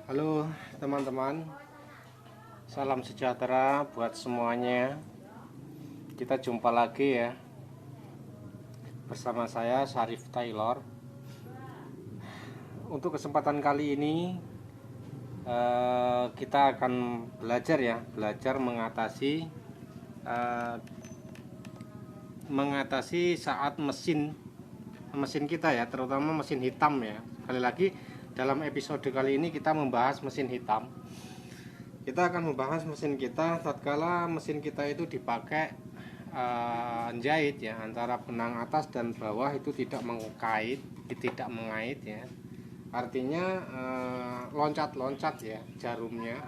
Halo teman-teman, salam sejahtera buat semuanya. Kita jumpa lagi ya bersama saya Syarif Taylor. Untuk kesempatan kali ini kita akan belajar mengatasi saat mesin kita ya, terutama mesin hitam ya. Sekali lagi, dalam episode kali ini kita membahas mesin hitam. Kita akan membahas mesin kita tatkala mesin kita itu dipakai jahit ya, antara benang atas dan bawah itu tidak mengait ya. Artinya loncat-loncat ya jarumnya,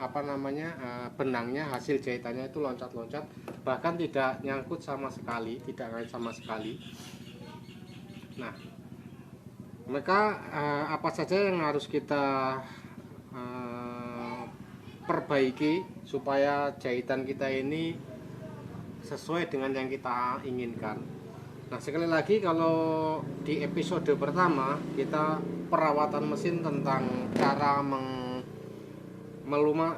benangnya, hasil jahitannya itu loncat-loncat, bahkan tidak nyangkut sama sekali, tidak ngait sama sekali. Nah, maka apa saja yang harus kita perbaiki supaya jahitan kita ini sesuai dengan yang kita inginkan. Nah, sekali lagi, kalau di episode pertama kita perawatan mesin tentang cara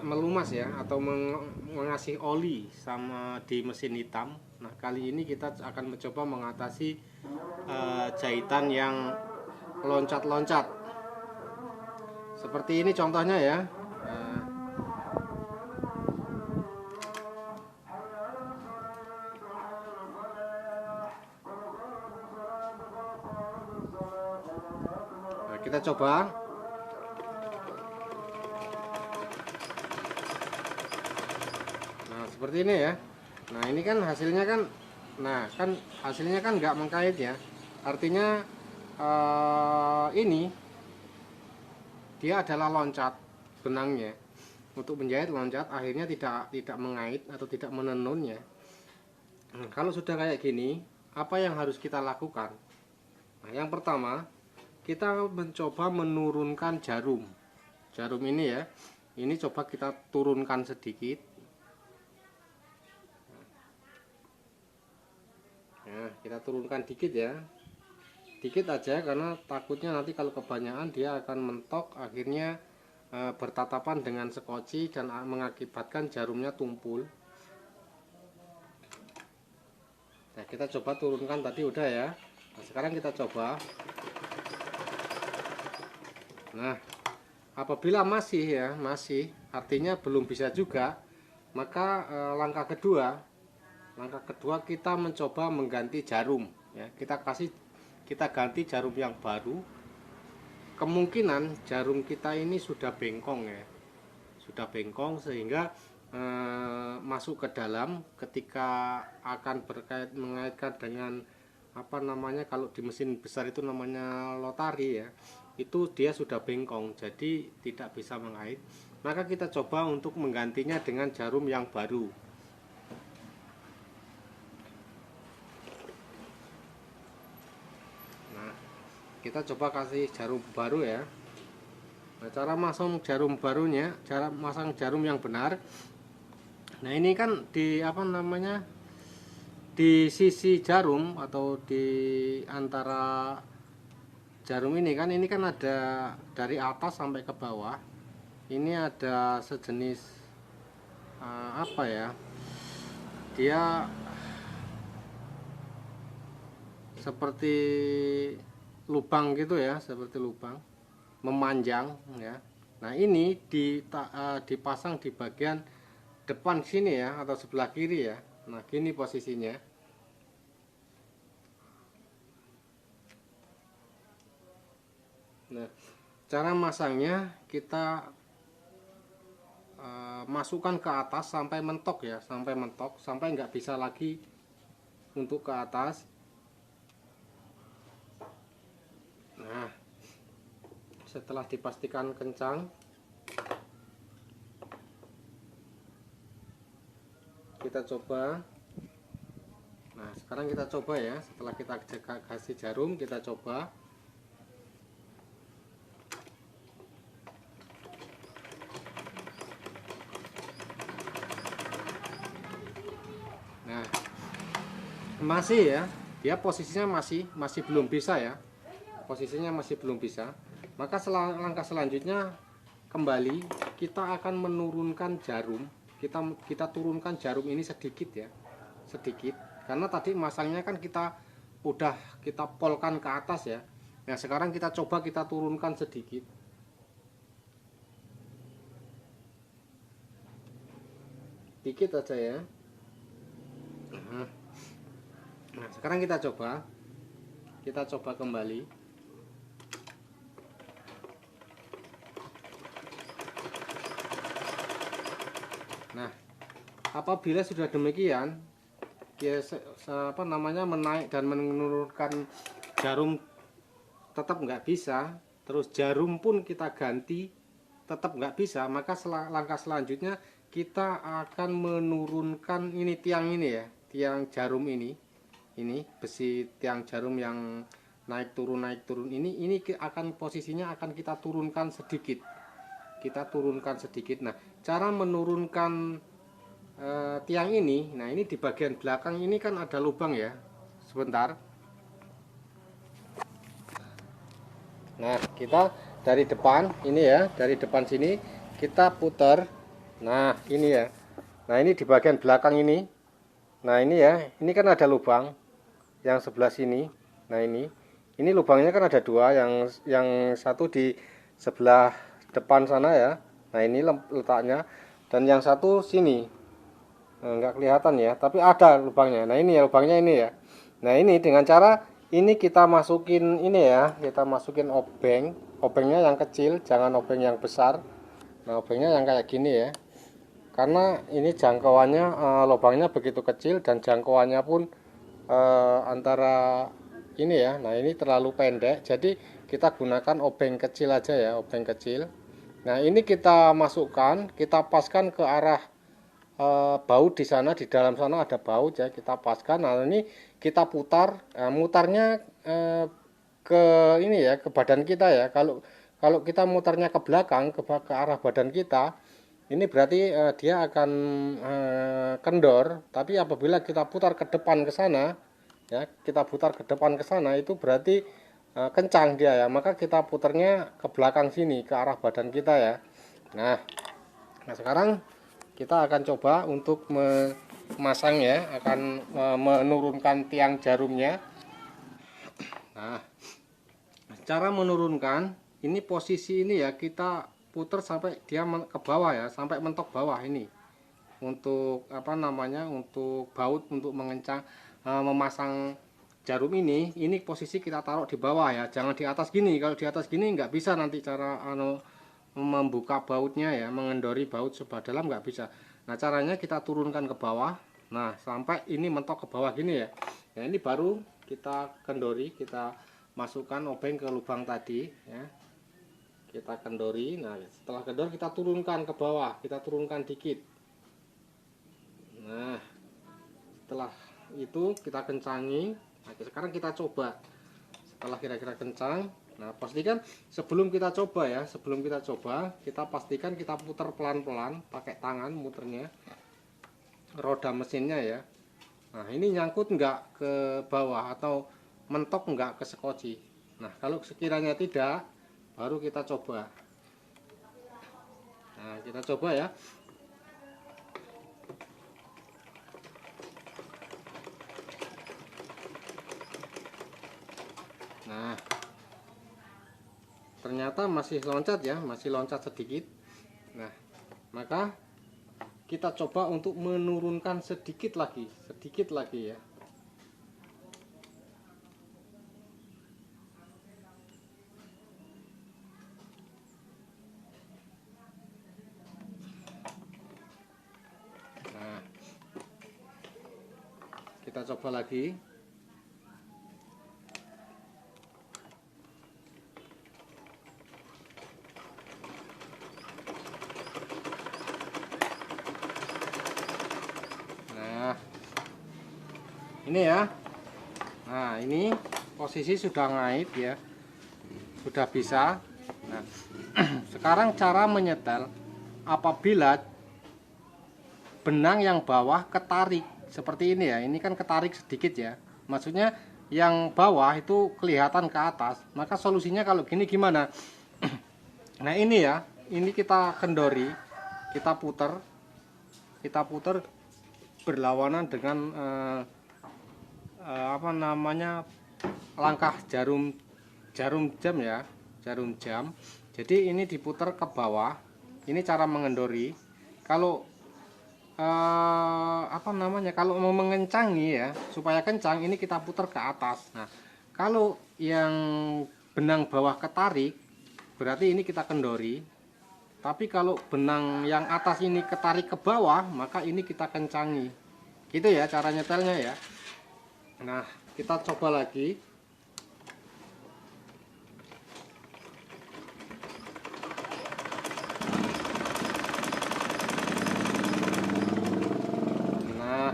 melumas ya, atau mengasih oli sama di mesin hitam. Nah, kali ini kita akan mencoba mengatasi jahitan yang loncat-loncat. Seperti ini contohnya ya. Nah, kita coba. Nah, seperti ini ya. Nah, ini kan hasilnya kan, hasilnya kan nggak mengkait ya. Artinya ini dia adalah loncat benangnya. Untuk menjahit loncat, akhirnya tidak mengait atau tidak menenun ya. Nah, kalau sudah kayak gini, apa yang harus kita lakukan? Nah, yang pertama, kita mencoba menurunkan jarum ini ya. Ini coba kita turunkan sedikit. Nah, kita turunkan dikit ya, dikit aja, karena takutnya nanti kalau kebanyakan dia akan mentok, akhirnya bertatapan dengan sekoci dan mengakibatkan jarumnya tumpul. Nah, kita coba turunkan tadi udah ya. Nah, sekarang kita coba. Nah, apabila masih artinya belum bisa juga, maka langkah kedua kita mencoba mengganti jarum ya. Kita ganti jarum yang baru. Kemungkinan jarum kita ini sudah bengkong ya, sehingga masuk ke dalam ketika akan mengaitkan dengan kalau di mesin besar itu namanya lotari ya, itu dia sudah bengkong, jadi tidak bisa mengait. Maka kita coba untuk menggantinya dengan jarum yang baru. Nah, kita coba kasih jarum baru ya. Nah, cara masang jarum barunya, cara masang jarum yang benar. Nah, ini kan di sisi jarum atau di antara jarum ini kan ada dari atas sampai ke bawah. Ini ada sejenis dia seperti lubang gitu ya, seperti lubang memanjang ya. Nah, ini dipasang di bagian depan sini ya, atau sebelah kiri ya. Nah, gini posisinya. Nah, cara masangnya kita masukkan ke atas sampai mentok ya, sampai nggak bisa lagi untuk ke atas. Nah, setelah dipastikan kencang, kita coba. Nah, sekarang kita coba ya, setelah kita kasih jarum, kita coba. Nah, masih ya, dia posisinya masih belum bisa ya, maka langkah selanjutnya kembali, kita akan menurunkan jarum. Kita turunkan jarum ini sedikit ya, sedikit, karena tadi masangnya kan kita polkan ke atas ya. Nah sekarang kita coba kita turunkan sedikit, dikit aja ya. Nah sekarang kita coba kembali. Nah apabila sudah demikian, ya menaik dan menurunkan jarum tetap nggak bisa, terus jarum pun kita ganti tetap nggak bisa, maka langkah selanjutnya kita akan menurunkan ini tiang ini ya, tiang jarum ini besi tiang jarum yang naik turun ini akan posisinya akan kita turunkan sedikit, Nah cara menurunkan tiang ini, nah ini di bagian belakang ini kan ada lubang ya, sebentar. Nah kita dari depan ini ya, dari depan sini kita putar. Nah ini ya, nah ini di bagian belakang ini, nah ini ya, ini kan ada lubang yang sebelah sini. Nah ini lubangnya kan ada dua, yang satu di sebelah depan sana ya, nah ini letaknya, dan yang satu sini. Nah, nggak kelihatan ya, tapi ada lubangnya. Nah ini ya lubangnya ini ya. Nah ini dengan cara ini kita masukin ini ya, kita masukin obengnya yang kecil, jangan obeng yang besar. Nah obengnya yang kayak gini ya, karena ini jangkauannya lubangnya begitu kecil dan jangkauannya pun antara ini ya. Nah ini terlalu pendek, jadi kita gunakan obeng kecil aja ya, obeng kecil. Nah ini kita masukkan, kita paskan ke arah baut di sana, di dalam sana ada baut ya, kita paskan. Nah ini kita putar, mutarnya ke ini ya, ke badan kita ya. Kalau kita mutarnya ke belakang, ke arah badan kita, ini berarti dia akan kendor. Tapi apabila kita putar ke depan ke sana ya, kita putar ke depan ke sana, itu berarti kencang dia ya. Maka kita putarnya ke belakang sini, ke arah badan kita ya. Nah sekarang kita akan coba untuk memasang ya, akan menurunkan tiang jarumnya. Nah cara menurunkan ini, posisi ini ya, kita putar sampai dia ke bawah ya, sampai mentok bawah ini, untuk untuk baut, untuk memasang jarum ini posisi kita taruh di bawah ya, jangan di atas gini. Kalau di atas gini nggak bisa nanti cara membuka bautnya ya, mengendori baut sebelah dalam nggak bisa. Nah caranya kita turunkan ke bawah, nah sampai ini mentok ke bawah gini ya. Nah ini baru kita kendori, kita masukkan obeng ke lubang tadi ya, kita kendori. Nah setelah kendor kita turunkan ke bawah, kita turunkan dikit. Nah setelah itu kita kencangi. Nah sekarang kita coba, setelah kira-kira kencang. Nah pastikan sebelum kita coba ya, kita pastikan kita putar pelan-pelan pakai tangan muternya, roda mesinnya ya. Nah ini nyangkut nggak ke bawah atau mentok nggak ke sekoci. Nah kalau sekiranya tidak, baru kita coba. Nah kita coba ya. Nah ternyata masih loncat ya, masih loncat sedikit. Nah maka kita coba untuk menurunkan sedikit lagi ya. Nah kita coba lagi. Ini ya. Nah ini posisi sudah ngait ya, sudah bisa. Nah sekarang cara menyetel, apabila benang yang bawah ketarik seperti ini ya, ini kan ketarik sedikit ya, maksudnya yang bawah itu kelihatan ke atas, maka solusinya kalau gini gimana? Nah ini ya, ini kita kendori, kita putar berlawanan dengan apa namanya, langkah jarum jam ya, jarum jam. Jadi ini diputar ke bawah. Ini cara mengendori. Kalau apa namanya, kalau mau mengencangi ya, supaya kencang, ini kita putar ke atas. Nah, kalau yang benang bawah ketarik, berarti ini kita kendori. Tapi kalau benang yang atas ini ketarik ke bawah, maka ini kita kencangi. Gitu ya cara nyetelnya ya. Nah, kita coba lagi. Nah,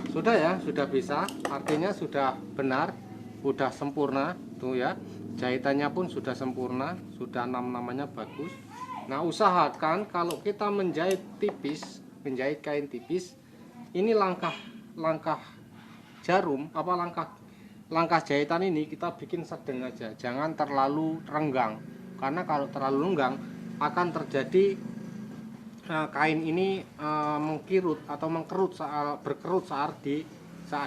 sudah ya, sudah bisa. Artinya sudah benar, sudah sempurna tuh ya. Jahitannya pun sudah sempurna, sudah namanya bagus. Nah, usahakan kalau kita menjahit tipis, menjahit kain tipis, ini langkah jarum, langkah jahitan ini kita bikin sedang aja, jangan terlalu renggang. Karena kalau terlalu renggang akan terjadi kain ini mengkirut atau berkerut saat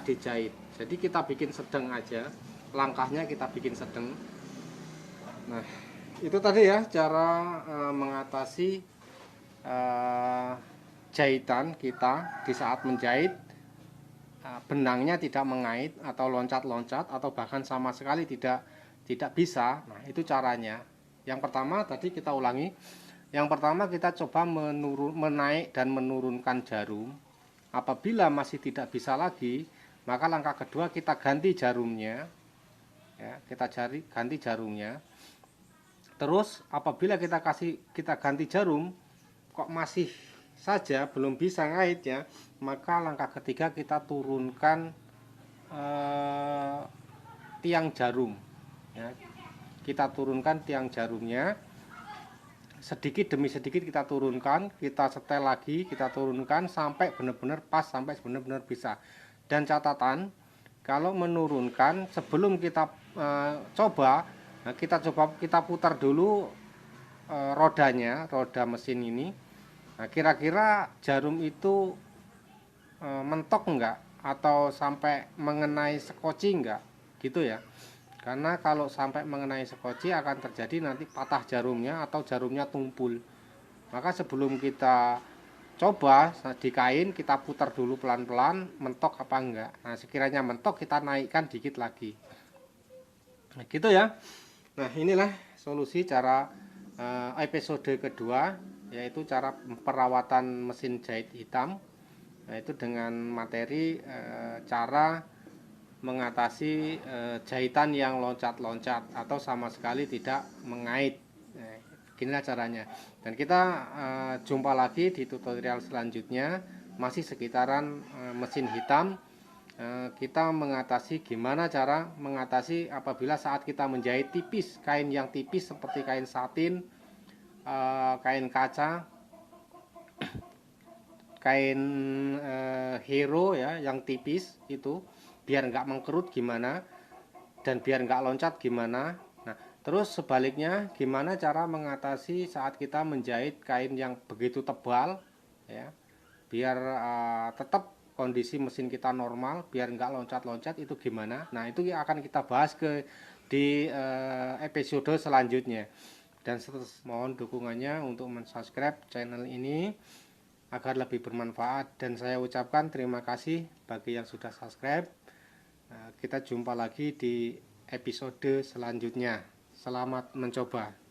dijahit. Jadi kita bikin sedang aja, langkahnya kita bikin sedang. Nah, itu tadi ya cara mengatasi jahitan kita di saat menjahit, benangnya tidak mengait atau loncat-loncat atau bahkan sama sekali tidak bisa. Nah, itu caranya. Yang pertama tadi kita ulangi. Yang pertama kita coba menaik dan menurunkan jarum. Apabila masih tidak bisa lagi, maka langkah kedua kita ganti jarumnya. Ya, kita ganti jarumnya. Terus apabila kita ganti jarum kok masih saja belum bisa ngait ya, maka langkah ketiga kita turunkan tiang jarum ya. Kita turunkan tiang jarumnya sedikit demi sedikit, kita turunkan, kita setel lagi, kita turunkan sampai benar-benar pas, sampai benar-benar bisa. Dan catatan, kalau menurunkan sebelum kita coba, nah kita putar dulu rodanya, roda mesin ini. Nah, kira-kira jarum itu mentok enggak atau sampai mengenai sekoci enggak, gitu ya. Karena kalau sampai mengenai sekoci akan terjadi nanti patah jarumnya atau jarumnya tumpul. Maka sebelum kita coba di kain, kita putar dulu pelan-pelan, mentok apa enggak. Nah, sekiranya mentok kita naikkan dikit lagi. Nah, gitu ya. Nah, inilah solusi cara episode kedua, yaitu cara perawatan mesin jahit hitam. Nah, itu dengan materi cara mengatasi jahitan yang loncat-loncat atau sama sekali tidak mengait. Nah, inilah caranya. Dan kita jumpa lagi di tutorial selanjutnya, masih sekitaran mesin hitam. Kita mengatasi gimana cara mengatasi apabila saat kita menjahit tipis, kain yang tipis seperti kain satin, kain kaca, kain hero ya yang tipis itu, biar nggak mengkerut gimana dan biar nggak loncat gimana. Nah, terus sebaliknya gimana cara mengatasi saat kita menjahit kain yang begitu tebal ya, biar tetap kondisi mesin kita normal, biar nggak loncat-loncat, itu gimana. Nah, itu akan kita bahas di episode selanjutnya. Dan mohon dukungannya untuk mensubscribe channel ini agar lebih bermanfaat. Dan saya ucapkan terima kasih bagi yang sudah subscribe. Kita jumpa lagi di episode selanjutnya. Selamat mencoba.